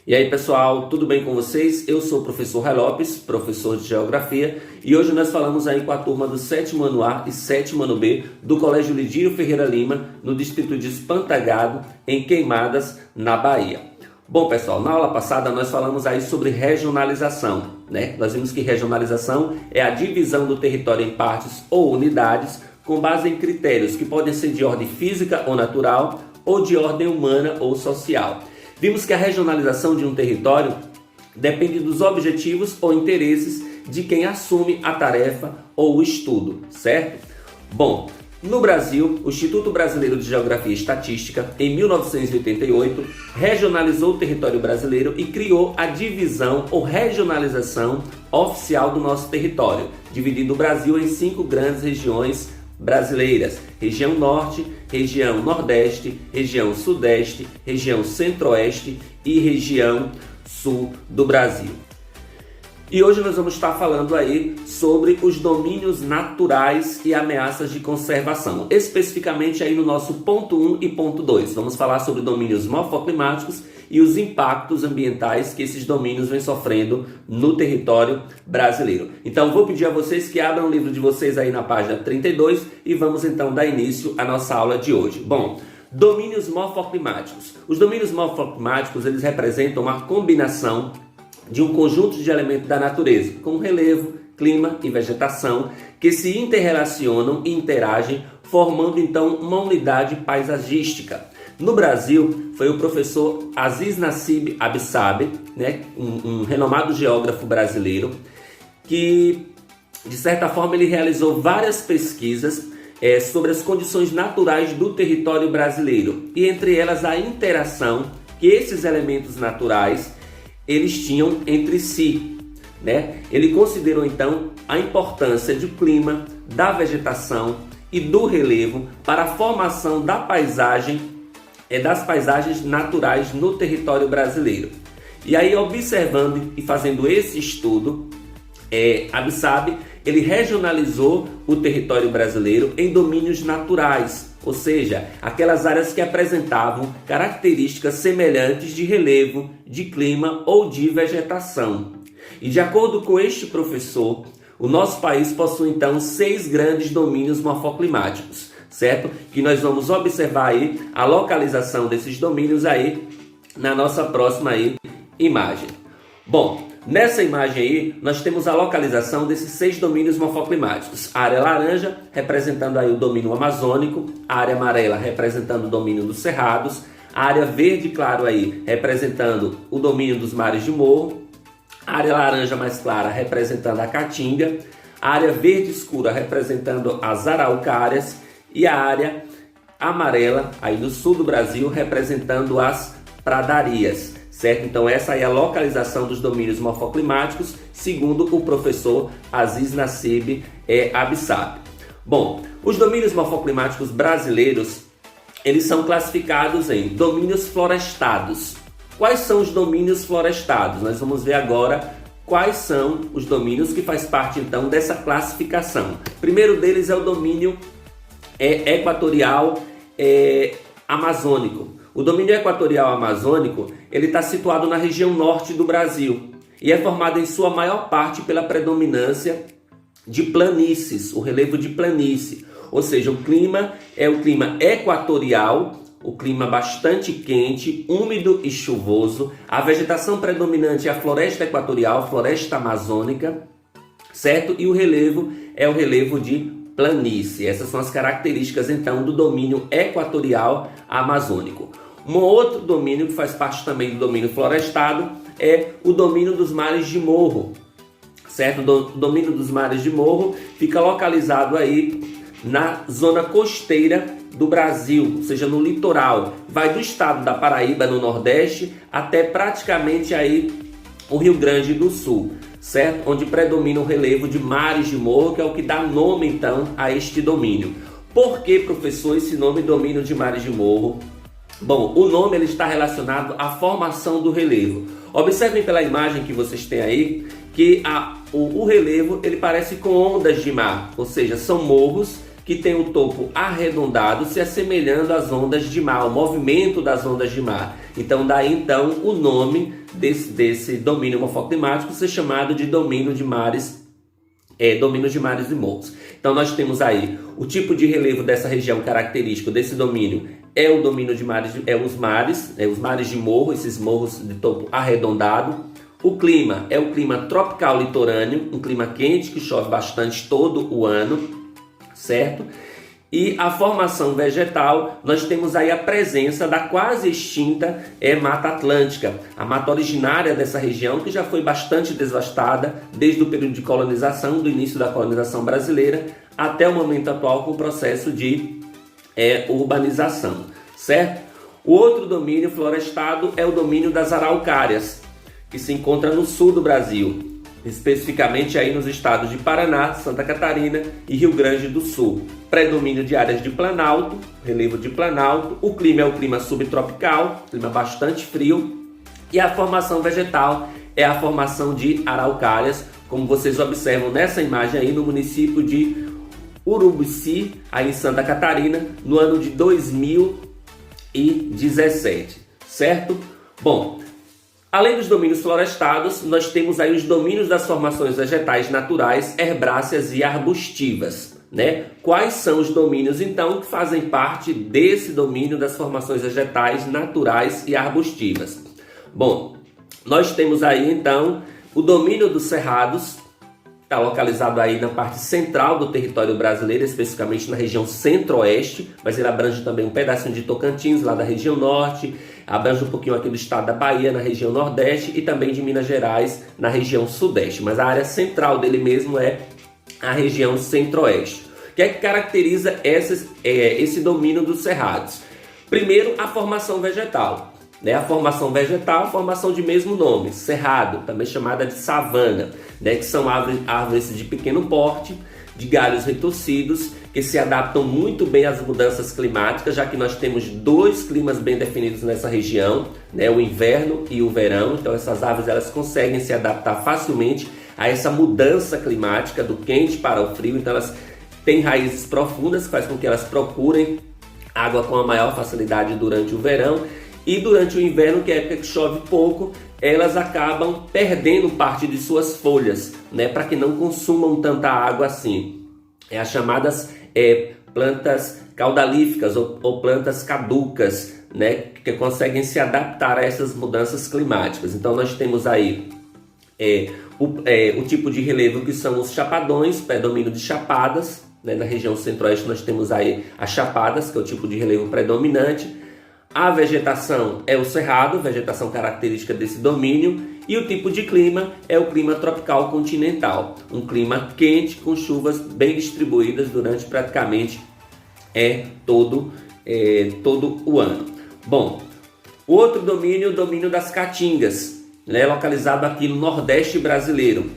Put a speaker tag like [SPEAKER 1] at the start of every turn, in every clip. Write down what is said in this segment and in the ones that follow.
[SPEAKER 1] E aí pessoal, tudo bem com vocês? Eu sou o professor Ray Lopes, professor de Geografia, e hoje nós falamos aí com a turma do 7º ano A e 7º ano B do Colégio Lidírio Ferreira Lima, no distrito de Espantagado, em Queimadas, na Bahia. Bom pessoal, na aula passada nós falamos aí sobre regionalização, né? Nós vimos que regionalização é a divisão do território em partes ou unidades com base em critérios que podem ser de ordem física ou natural ou de ordem humana ou social. Vimos que a regionalização de um território depende dos objetivos ou interesses de quem assume a tarefa ou o estudo, certo? Bom, no Brasil, o Instituto Brasileiro de Geografia e Estatística, em 1988, regionalizou o território brasileiro e criou a divisão ou regionalização oficial do nosso território, dividindo o Brasil em 5 grandes regiões brasileiras: região norte, região nordeste, região sudeste, região centro-oeste e região sul do Brasil. E hoje nós vamos estar falando aí sobre os domínios naturais e ameaças de conservação, especificamente aí no nosso ponto 1 e ponto 2. Vamos falar sobre domínios morfoclimáticos e os impactos ambientais que esses domínios vêm sofrendo no território brasileiro. Então vou pedir a vocês que abram o livro de vocês aí na página 32 e vamos então dar início à nossa aula de hoje. Bom, domínios morfoclimáticos. Os domínios morfoclimáticos, eles representam uma combinação de um conjunto de elementos da natureza, como relevo, clima e vegetação, que se interrelacionam e interagem, formando então uma unidade paisagística. No Brasil, foi o professor Aziz Nassib Abissab, né, um renomado geógrafo brasileiro, que, de certa forma, ele realizou várias pesquisas sobre as condições naturais do território brasileiro, e entre elas a interação que esses elementos naturais eles tinham entre si, né? Ele considerou então a importância do clima, da vegetação e do relevo para a formação da paisagem, das paisagens naturais no território brasileiro. E aí, observando e fazendo esse estudo, Abissab, ele regionalizou o território brasileiro em domínios naturais, ou seja, aquelas áreas que apresentavam características semelhantes de relevo, de clima ou de vegetação. E de acordo com este professor, o nosso país possui então 6 grandes domínios morfoclimáticos, certo? Que nós vamos observar aí a localização desses domínios aí na nossa próxima aí imagem. Bom, nessa imagem aí, nós temos a localização desses 6 domínios morfoclimáticos. A área laranja, representando aí o domínio amazônico, a área amarela, representando o domínio dos cerrados, a área verde claro aí, representando o domínio dos mares de morro, a área laranja mais clara, representando a caatinga, a área verde escura, representando as araucárias, e a área amarela, aí do sul do Brasil, representando as pradarias. Certo? Então essa é a localização dos domínios morfoclimáticos, segundo o professor Aziz Nassib Abissab. Bom, os domínios morfoclimáticos brasileiros, eles são classificados em domínios florestados. Quais são os domínios florestados? Nós vamos ver agora quais são os domínios que faz parte então dessa classificação. O primeiro deles é o domínio equatorial amazônico. O domínio equatorial amazônico, ele está situado na região norte do Brasil e é formado em sua maior parte pela predominância de planícies, o relevo de planície. Ou seja, o clima é o clima equatorial, o clima bastante quente, úmido e chuvoso. A vegetação predominante é a floresta equatorial, a floresta amazônica, certo? E o relevo é o relevo de planície. Essas são as características então do domínio equatorial amazônico. Um outro domínio que faz parte também do domínio florestado é o domínio dos mares de morro, certo? O domínio dos mares de morro fica localizado aí na zona costeira do Brasil, ou seja, no litoral. Vai do estado da Paraíba, no Nordeste, até praticamente aí o Rio Grande do Sul, certo? Onde predomina o relevo de mares de morro, que é o que dá nome então a este domínio. Por que, professor, esse nome domínio de mares de morro? Bom, o nome ele está relacionado à formação do relevo. Observem pela imagem que vocês têm aí que o relevo ele parece com ondas de mar, ou seja, são morros que tem o topo arredondado, se assemelhando às ondas de mar, o movimento das ondas de mar. Então daí então o nome desse domínio morfoclimático ser chamado de domínio de mares e morros. Então nós temos aí o tipo de relevo dessa região característico desse domínio é o domínio de mares, os mares de morro, esses morros de topo arredondado. O clima é o clima tropical litorâneo, um clima quente que chove bastante todo o ano, certo? E a formação vegetal, nós temos aí a presença da quase extinta Mata Atlântica, a mata originária dessa região que já foi bastante devastada desde o período de colonização, do início da colonização brasileira até o momento atual com o processo de urbanização, certo? O outro domínio florestado é o domínio das araucárias, que se encontra no sul do Brasil, especificamente aí nos estados de Paraná, Santa Catarina e Rio Grande do Sul. Predomínio de áreas de planalto, relevo de planalto, o clima é o clima subtropical, clima bastante frio, e a formação vegetal é a formação de araucárias, como vocês observam nessa imagem aí no município de Urubici, aí em Santa Catarina, no ano de 2017, certo? Bom, além dos domínios florestados, nós temos aí os domínios das formações vegetais naturais, herbáceas e arbustivas, né? Quais são os domínios, então, que fazem parte desse domínio das formações vegetais naturais e arbustivas? Bom, nós temos aí, então, o domínio dos cerrados, está localizado aí na parte central do território brasileiro, especificamente na região centro-oeste, mas ele abrange também um pedacinho de Tocantins, lá da região norte, abrange um pouquinho aqui do estado da Bahia, na região nordeste, e também de Minas Gerais, na região sudeste. Mas a área central dele mesmo é a região centro-oeste. O que é que caracteriza esse domínio dos cerrados? Primeiro, a formação vegetal. A formação vegetal, a formação de mesmo nome, cerrado, também chamada de savana, que são árvores de pequeno porte, de galhos retorcidos, que se adaptam muito bem às mudanças climáticas, já que nós temos dois climas bem definidos nessa região, o inverno e o verão. Então essas árvores elas conseguem se adaptar facilmente a essa mudança climática do quente para o frio. Então elas têm raízes profundas, que faz com que elas procurem água com a maior facilidade durante o verão. E durante o inverno, que é a época que chove pouco, elas acabam perdendo parte de suas folhas, para que não consumam tanta água assim. As chamadas plantas caudalíficas ou plantas caducas, que conseguem se adaptar a essas mudanças climáticas. Então nós temos aí o tipo de relevo que são os chapadões, predomínio de chapadas. Na região centro-oeste nós temos aí as chapadas, que é o tipo de relevo predominante. A vegetação é o cerrado, vegetação característica desse domínio, e o tipo de clima é o clima tropical continental, um clima quente com chuvas bem distribuídas durante praticamente todo o ano. Bom, o outro domínio, o domínio das caatingas, localizado aqui no Nordeste brasileiro,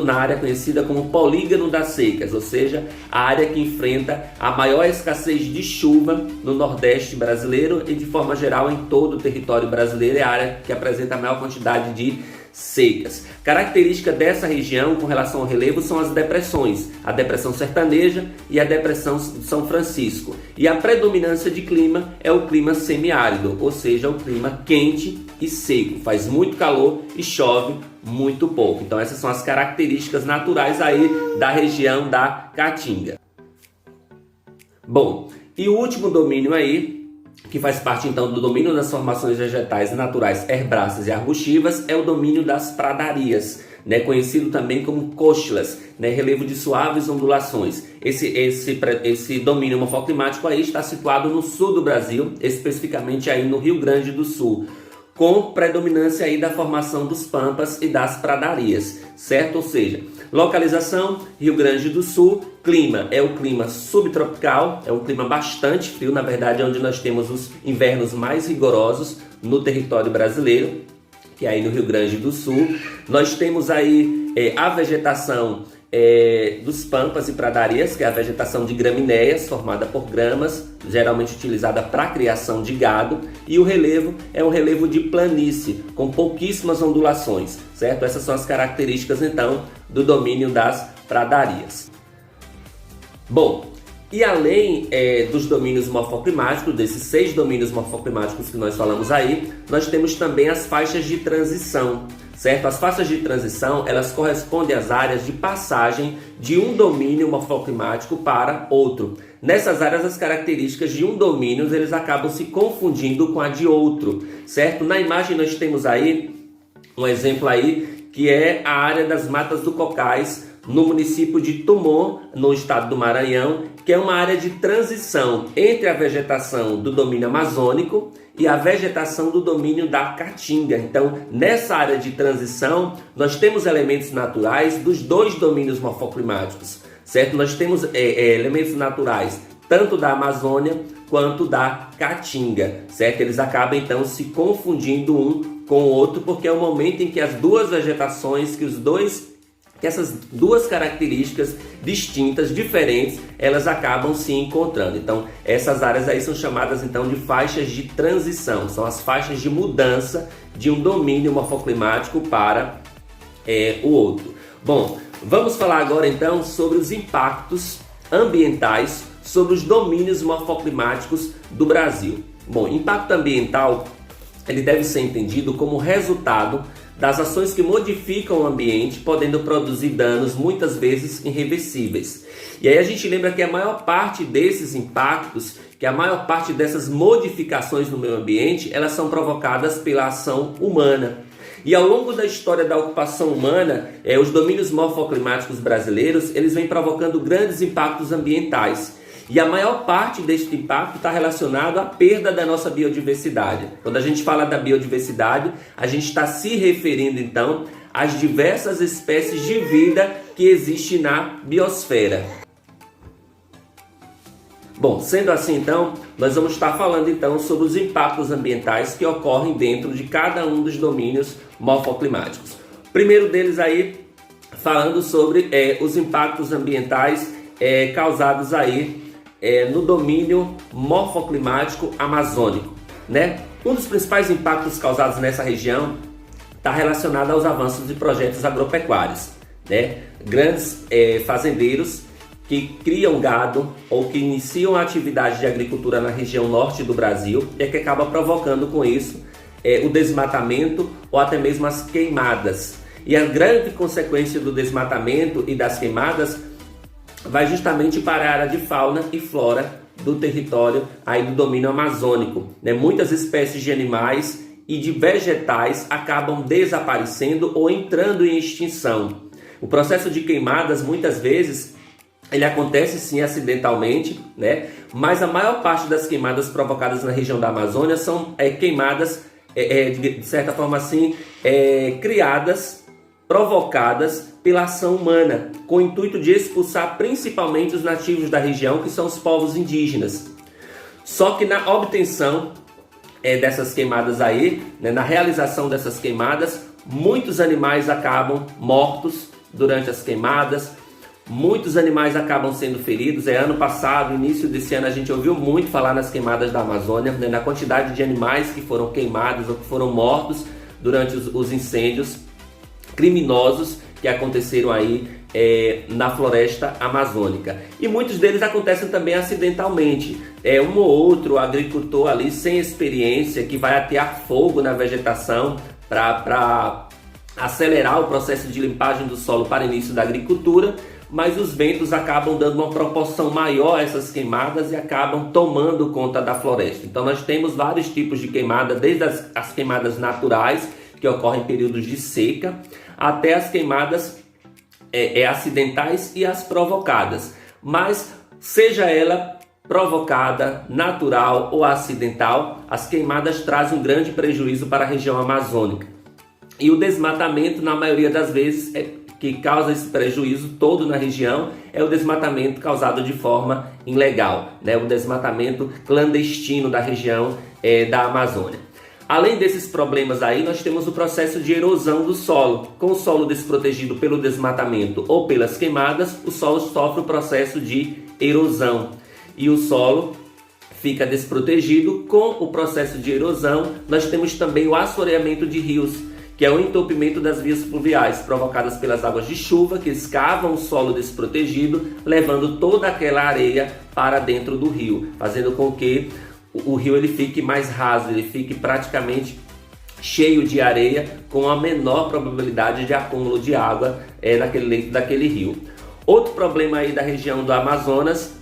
[SPEAKER 1] na área conhecida como polígono das secas, ou seja, a área que enfrenta a maior escassez de chuva no Nordeste brasileiro e de forma geral em todo o território brasileiro, é a área que apresenta a maior quantidade de secas. Característica dessa região com relação ao relevo são as depressões, a depressão sertaneja e a depressão São Francisco. E a predominância de clima é o clima semiárido, ou seja, o clima quente e seco, faz muito calor e chove muito pouco. Então essas são as características naturais aí da região da Caatinga. Bom, e o último domínio aí, que faz parte então do domínio das formações vegetais naturais herbáceas e arbustivas, é o domínio das pradarias, conhecido também como costelas, relevo de suaves ondulações. Esse domínio morfoclimático aí está situado no sul do Brasil, especificamente aí no Rio Grande do Sul, com predominância aí da formação dos pampas e das pradarias, certo? Ou seja, localização, Rio Grande do Sul, clima é o clima subtropical, é um clima bastante frio, na verdade é onde nós temos os invernos mais rigorosos no território brasileiro, que é aí no Rio Grande do Sul. Nós temos aí a vegetação dos pampas e pradarias, que é a vegetação de gramíneas, formada por gramas, geralmente utilizada para a criação de gado, e o relevo é um relevo de planície, com pouquíssimas ondulações, certo? Essas são as características, então, do domínio das pradarias. Bom, e além dos domínios morfoclimáticos, desses 6 domínios morfoclimáticos que nós falamos aí, nós temos também as faixas de transição, certo? As faixas de transição, elas correspondem às áreas de passagem de um domínio morfoclimático para outro. Nessas áreas, as características de um domínio, eles acabam se confundindo com a de outro, certo? Na imagem nós temos aí um exemplo aí, que é a área das Matas do Cocais, no município de Tumon, no estado do Maranhão, que é uma área de transição entre a vegetação do domínio amazônico e a vegetação do domínio da Caatinga. Então, nessa área de transição, nós temos elementos naturais dos 2 domínios morfoclimáticos, certo? Nós temos elementos naturais tanto da Amazônia quanto da Caatinga, certo? Eles acabam, então, se confundindo um com o outro, porque é o momento em que as duas vegetações, que essas duas características distintas, diferentes, elas acabam se encontrando. Então, essas áreas aí são chamadas então de faixas de transição, são as faixas de mudança de um domínio morfoclimático para o outro. Bom, vamos falar agora então sobre os impactos ambientais sobre os domínios morfoclimáticos do Brasil. Bom, impacto ambiental, ele deve ser entendido como resultado das ações que modificam o ambiente, podendo produzir danos muitas vezes irreversíveis. E aí a gente lembra que a maior parte desses impactos, que a maior parte dessas modificações no meio ambiente, elas são provocadas pela ação humana. E ao longo da história da ocupação humana, os domínios morfoclimáticos brasileiros, eles vêm provocando grandes impactos ambientais. E a maior parte deste impacto está relacionado à perda da nossa biodiversidade. Quando a gente fala da biodiversidade, a gente está se referindo então às diversas espécies de vida que existem na biosfera. Bom, sendo assim então, nós vamos estar falando então sobre os impactos ambientais que ocorrem dentro de cada um dos domínios morfoclimáticos. Primeiro deles aí, falando sobre os impactos ambientais causados aí no domínio morfoclimático amazônico, né? Um dos principais impactos causados nessa região está relacionado aos avanços de projetos agropecuários, né? Grandes fazendeiros que criam gado ou que iniciam a atividade de agricultura na região norte do Brasil e que acaba provocando com isso o desmatamento ou até mesmo as queimadas. E a grande consequência do desmatamento e das queimadas vai justamente para a área de fauna e flora do território aí do domínio amazônico, né? Muitas espécies de animais e de vegetais acabam desaparecendo ou entrando em extinção. O processo de queimadas muitas vezes ele acontece sim acidentalmente, né? Mas a maior parte das queimadas provocadas na região da Amazônia são queimadas de certa forma assim criadas, provocadas pela ação humana, com o intuito de expulsar principalmente os nativos da região, que são os povos indígenas. Só que na obtenção dessas queimadas aí, né, na realização dessas queimadas, muitos animais acabam mortos durante as queimadas, muitos animais acabam sendo feridos. Ano passado, início desse ano, a gente ouviu muito falar nas queimadas da Amazônia, né, na quantidade de animais que foram queimados ou que foram mortos durante os incêndios criminosos que aconteceram aí na floresta amazônica. E muitos deles acontecem também acidentalmente. Um ou outro agricultor ali sem experiência que vai atear fogo na vegetação para acelerar o processo de limpagem do solo para início da agricultura, mas os ventos acabam dando uma proporção maior a essas queimadas e acabam tomando conta da floresta. Então nós temos vários tipos de queimada, desde as queimadas naturais, que ocorrem em períodos de seca, até as queimadas acidentais e as provocadas. Mas seja ela provocada, natural ou acidental, as queimadas trazem um grande prejuízo para a região amazônica. E o desmatamento, na maioria das vezes, que causa esse prejuízo todo na região, é o desmatamento causado de forma ilegal, né? O desmatamento clandestino da região da Amazônia. Além desses problemas aí, nós temos o processo de erosão do solo. Com o solo desprotegido pelo desmatamento ou pelas queimadas, o solo sofre o processo de erosão. E o solo fica desprotegido. Com o processo de erosão, nós temos também o assoreamento de rios. que é o entupimento das vias fluviais provocadas pelas águas de chuva que escavam o solo desprotegido, levando toda aquela areia para dentro do rio, fazendo com que o rio ele fique mais raso, ele fique praticamente cheio de areia, com a menor probabilidade de acúmulo de água naquele leito daquele rio. Outro problema aí da região do Amazonas,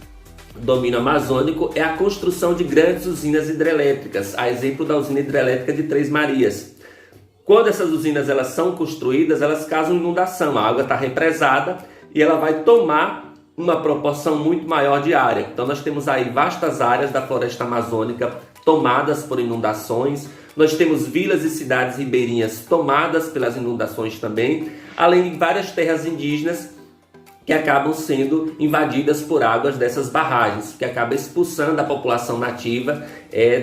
[SPEAKER 1] domínio amazônico, é a construção de grandes usinas hidrelétricas, a exemplo da usina hidrelétrica de Três Marias. Quando essas usinas elas são construídas, elas causam inundação, a água está represada e ela vai tomar uma proporção muito maior de área. Então nós temos aí vastas áreas da floresta amazônica tomadas por inundações, nós temos vilas e cidades ribeirinhas tomadas pelas inundações também, além de várias terras indígenas que acabam sendo invadidas por águas dessas barragens, que acaba expulsando a população nativa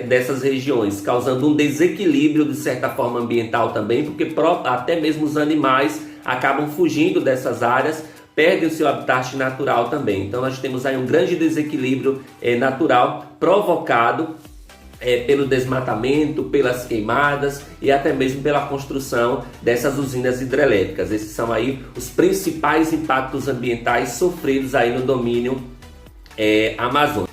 [SPEAKER 1] dessas regiões, causando um desequilíbrio de certa forma ambiental também, porque até mesmo os animais acabam fugindo dessas áreas, perdem o seu habitat natural também. Então nós temos aí um grande desequilíbrio natural provocado pelo desmatamento, pelas queimadas e até mesmo pela construção dessas usinas hidrelétricas. Esses são aí os principais impactos ambientais sofridos aí no domínio amazônico.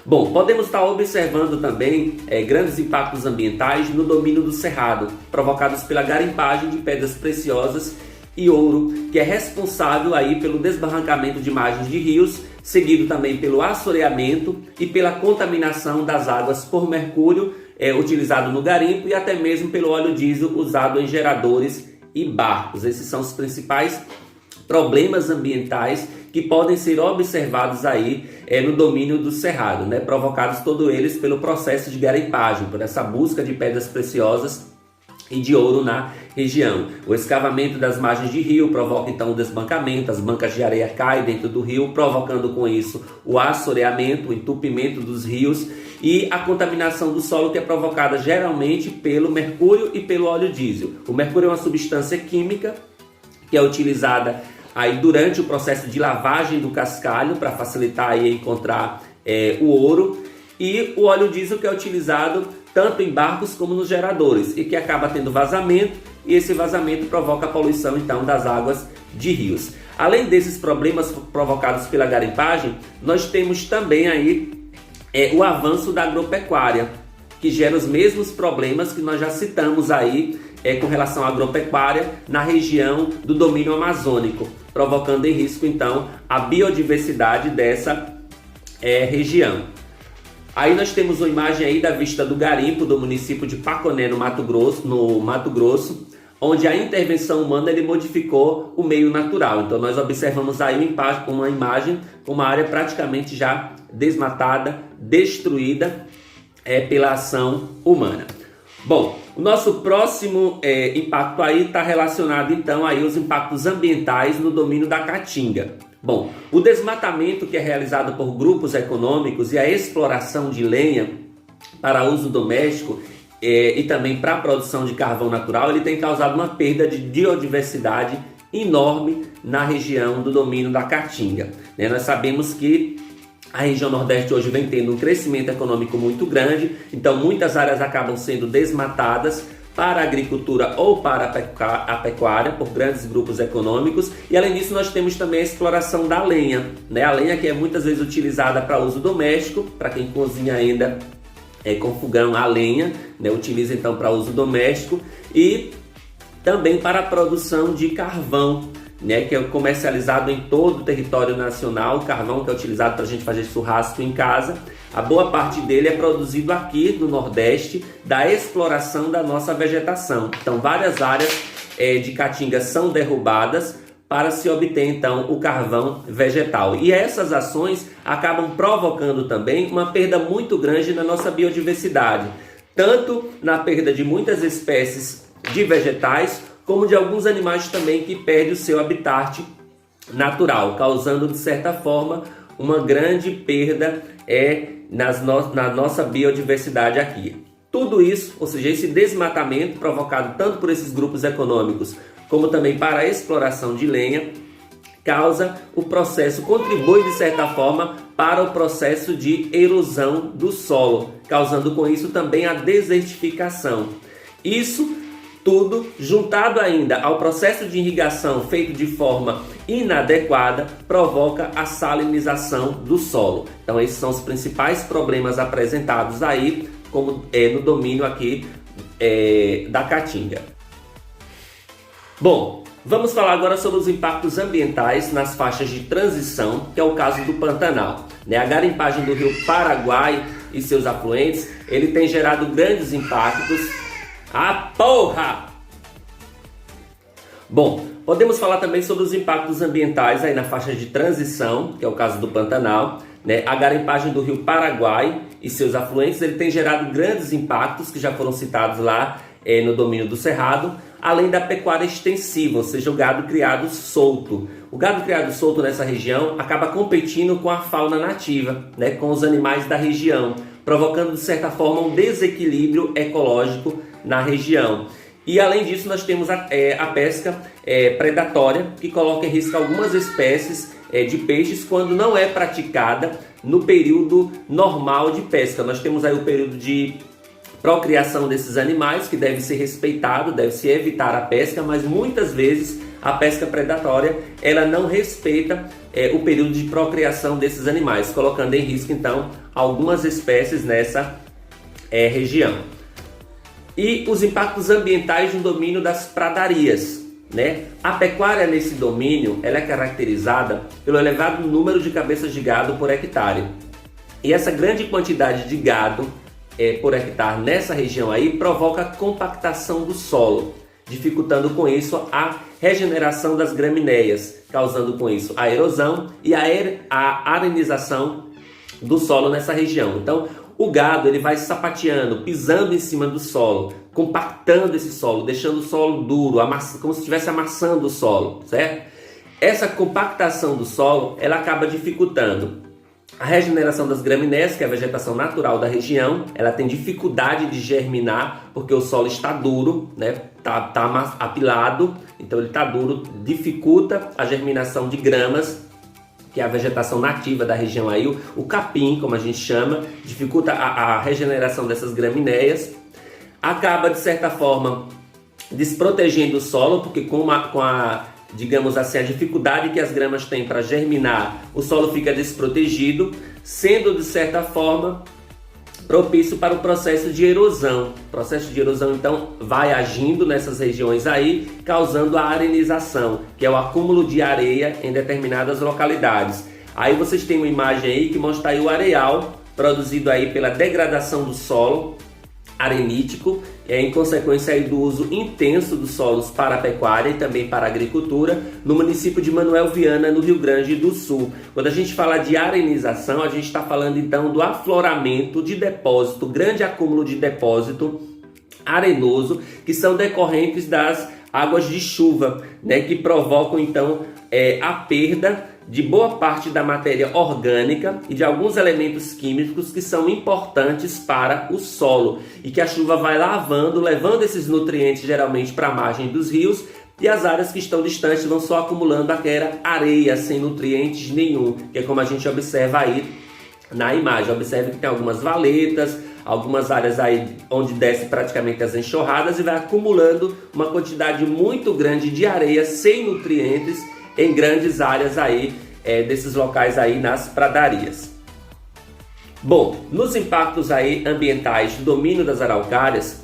[SPEAKER 1] Bom, podemos estar observando também grandes impactos ambientais no domínio do cerrado, provocados pela garimpagem de pedras preciosas e ouro, que é responsável aí pelo desbarrancamento de margens de rios, seguido também pelo assoreamento e pela contaminação das águas por mercúrio utilizado no garimpo e até mesmo pelo óleo diesel usado em geradores e barcos. Esses são os principais problemas ambientais que podem ser observados aí no domínio do cerrado, provocados todos eles pelo processo de garimpagem, por essa busca de pedras preciosas e de ouro na região. O escavamento das margens de rio provoca então o desbancamento, as bancas de areia caem dentro do rio, provocando com isso o assoreamento, o entupimento dos rios e a contaminação do solo, que é provocada geralmente pelo mercúrio e pelo óleo diesel. O mercúrio é uma substância química que é utilizada aí durante o processo de lavagem do cascalho para facilitar aí encontrar o ouro, e o óleo diesel, que é utilizado tanto em barcos como nos geradores e que acaba tendo vazamento, e esse vazamento provoca a poluição então das águas de rios. Além desses problemas provocados pela garimpagem, nós temos também aí o avanço da agropecuária, que gera os mesmos problemas que nós já citamos aí com relação à agropecuária na região do domínio amazônico, provocando em risco então a biodiversidade dessa região. Aí nós temos uma imagem aí da vista do garimpo do município de Paconé, no Mato Grosso, onde a intervenção humana ele modificou o meio natural. Então nós observamos aí uma imagem com uma área praticamente já desmatada, destruída pela ação humana. Bom, o nosso próximo impacto aí está relacionado então aí aos impactos ambientais no domínio da caatinga. Bom, o desmatamento que é realizado por grupos econômicos e a exploração de lenha para uso doméstico e também para a produção de carvão natural, ele tem causado uma perda de biodiversidade enorme na região do domínio da caatinga. Nós sabemos que a região Nordeste hoje vem tendo um crescimento econômico muito grande, então muitas áreas acabam sendo desmatadas para a agricultura ou para a pecuária por grandes grupos econômicos, e além disso nós temos também a exploração da lenha, a lenha que é muitas vezes utilizada para uso doméstico, para quem cozinha ainda com fogão a lenha, utiliza então para uso doméstico, e também para a produção de carvão, que é comercializado em todo o território nacional. O carvão que é utilizado para a gente fazer churrasco em casa, a boa parte dele é produzido aqui no Nordeste, da exploração da nossa vegetação. Então várias áreas de caatinga são derrubadas para se obter então o carvão vegetal. E essas ações acabam provocando também uma perda muito grande na nossa biodiversidade, tanto na perda de muitas espécies de vegetais, como de alguns animais também que perdem o seu habitat natural, causando de certa forma uma grande perda na nossa biodiversidade aqui. Tudo isso, ou seja, esse desmatamento provocado tanto por esses grupos econômicos como também para a exploração de lenha, contribui de certa forma para o processo de erosão do solo, causando com isso também a desertificação. Isso Tudo juntado ainda ao processo de irrigação feito de forma inadequada provoca a salinização do solo. Então esses são os principais problemas apresentados aí como no domínio aqui da Caatinga. Bom, vamos falar agora sobre os impactos ambientais nas faixas de transição, que é o caso do Pantanal. A garimpagem do rio Paraguai e seus afluentes, ele tem gerado grandes impactos. Bom, podemos falar também sobre os impactos ambientais aí na faixa de transição, que é o caso do Pantanal. A garimpagem do rio Paraguai e seus afluentes, ele tem gerado grandes impactos que já foram citados lá no domínio do Cerrado, além da pecuária extensiva, ou seja, o gado criado solto. O gado criado solto nessa região acaba competindo com a fauna nativa, com os animais da região, provocando de certa forma um desequilíbrio ecológico na região. E além disso nós temos a pesca predatória, que coloca em risco algumas espécies de peixes quando não é praticada no período normal de pesca. Nós temos aí o período de procriação desses animais, que deve ser respeitado, deve-se evitar a pesca, mas muitas vezes a pesca predatória ela não respeita o período de procriação desses animais, colocando em risco então algumas espécies nessa região. E os impactos ambientais no domínio das pradarias. A pecuária nesse domínio ela é caracterizada pelo elevado número de cabeças de gado por hectare. E essa grande quantidade de gado por hectare nessa região aí provoca compactação do solo, dificultando com isso a regeneração das gramíneas, causando com isso a erosão e a arenização do solo nessa região. Então o gado ele vai sapateando, pisando em cima do solo, compactando esse solo, deixando o solo duro, como se estivesse amassando o solo, certo? Essa compactação do solo ela acaba dificultando a regeneração das gramíneas, que é a vegetação natural da região. Ela tem dificuldade de germinar porque o solo está duro, tá apilado, então ele está duro, dificulta a germinação de gramas, que é a vegetação nativa da região aí, o capim, como a gente chama, dificulta a regeneração dessas gramíneas, acaba de certa forma desprotegendo o solo, porque digamos assim, a dificuldade que as gramas têm para germinar, o solo fica desprotegido, sendo de certa forma propício para o processo de erosão. O processo de erosão então vai agindo nessas regiões aí, causando a arenização, que é o acúmulo de areia em determinadas localidades. Aí vocês têm uma imagem aí que mostra aí o areal produzido aí pela degradação do solo arenítico, em consequência aí do uso intenso dos solos para a pecuária e também para a agricultura, no município de Manoel Viana, no Rio Grande do Sul. Quando a gente fala de arenização, a gente está falando então do afloramento de depósito, grande acúmulo de depósito arenoso, que são decorrentes das águas de chuva, que provocam então a perda de boa parte da matéria orgânica e de alguns elementos químicos que são importantes para o solo e que a chuva vai lavando, levando esses nutrientes geralmente para a margem dos rios, e as áreas que estão distantes vão só acumulando aquela areia sem nutrientes nenhum, que é como a gente observa aí na imagem. Observe que tem algumas valetas, algumas áreas aí onde desce praticamente as enxurradas e vai acumulando uma quantidade muito grande de areia sem nutrientes em grandes áreas aí desses locais aí nas pradarias. Bom, nos impactos aí ambientais do domínio das araucárias,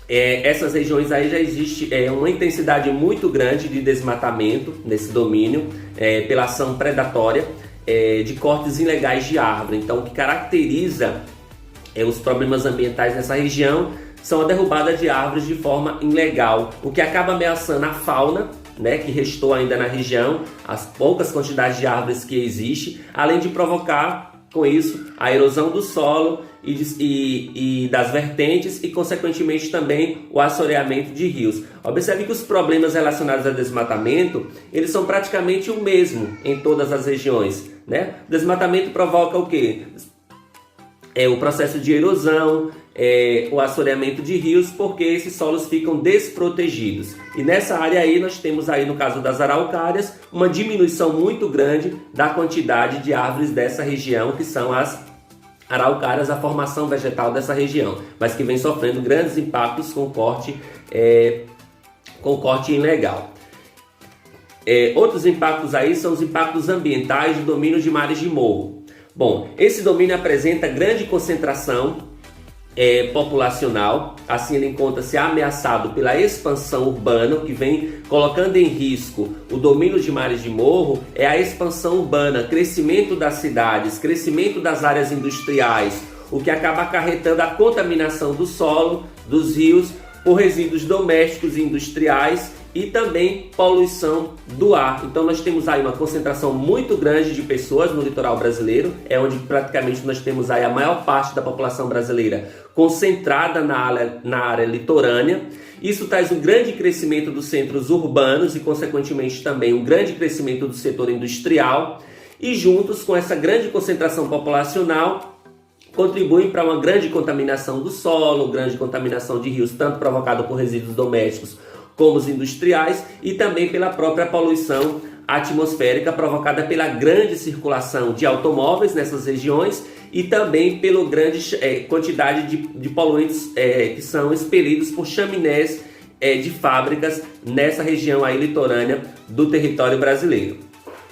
[SPEAKER 1] essas regiões aí já existe uma intensidade muito grande de desmatamento nesse domínio pela ação predatória de cortes ilegais de árvore. Então, o que caracteriza os problemas ambientais nessa região são a derrubada de árvores de forma ilegal, o que acaba ameaçando a fauna, que restou ainda na região, as poucas quantidades de árvores que existe, além de provocar com isso a erosão do solo e das vertentes e consequentemente também o assoreamento de rios. Observe que os problemas relacionados ao desmatamento eles são praticamente o mesmo em todas as regiões, O desmatamento provoca o quê? O processo de erosão, o assoreamento de rios, porque esses solos ficam desprotegidos. E nessa área aí nós temos aí, no caso das araucárias, uma diminuição muito grande da quantidade de árvores dessa região, que são as araucárias a formação vegetal dessa região, mas que vem sofrendo grandes impactos com corte ilegal. Outros impactos aí são os impactos ambientais do domínio de mares de morro. Bom, esse domínio apresenta grande concentração populacional, assim ele encontra-se ameaçado pela expansão urbana, que vem colocando em risco o domínio de mares de morro, é a expansão urbana, crescimento das cidades, crescimento das áreas industriais, o que acaba acarretando a contaminação do solo, dos rios, por resíduos domésticos e industriais e também poluição do ar. Então nós temos aí uma concentração muito grande de pessoas no litoral brasileiro, é onde praticamente nós temos aí a maior parte da população brasileira concentrada na área litorânea. Isso traz um grande crescimento dos centros urbanos e consequentemente também um grande crescimento do setor industrial, e juntos com essa grande concentração populacional contribuem para uma grande contaminação do solo, grande contaminação de rios, tanto provocada por resíduos domésticos como os industriais, e também pela própria poluição atmosférica provocada pela grande circulação de automóveis nessas regiões e também pela grande quantidade de poluentes que são expelidos por chaminés de fábricas nessa região aí litorânea do território brasileiro.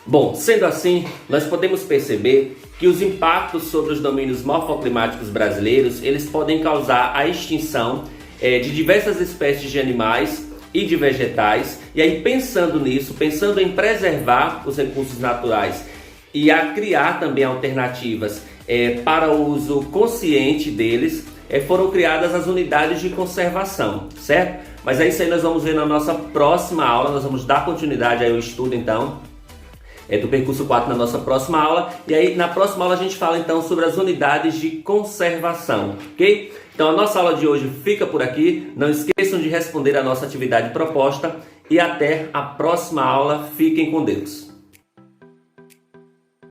[SPEAKER 1] Bom, sendo assim, nós podemos perceber que os impactos sobre os domínios morfoclimáticos brasileiros, eles podem causar a extinção de diversas espécies de animais e de vegetais, e aí pensando nisso, pensando em preservar os recursos naturais e a criar também alternativas para o uso consciente deles, foram criadas as unidades de conservação, certo? Mas é isso aí, nós vamos ver na nossa próxima aula, nós vamos dar continuidade aí ao estudo então do percurso 4 na nossa próxima aula, e aí na próxima aula a gente fala então sobre as unidades de conservação, ok? Então a nossa aula de hoje fica por aqui, não esqueçam de responder a nossa atividade proposta e até a próxima aula, fiquem com Deus.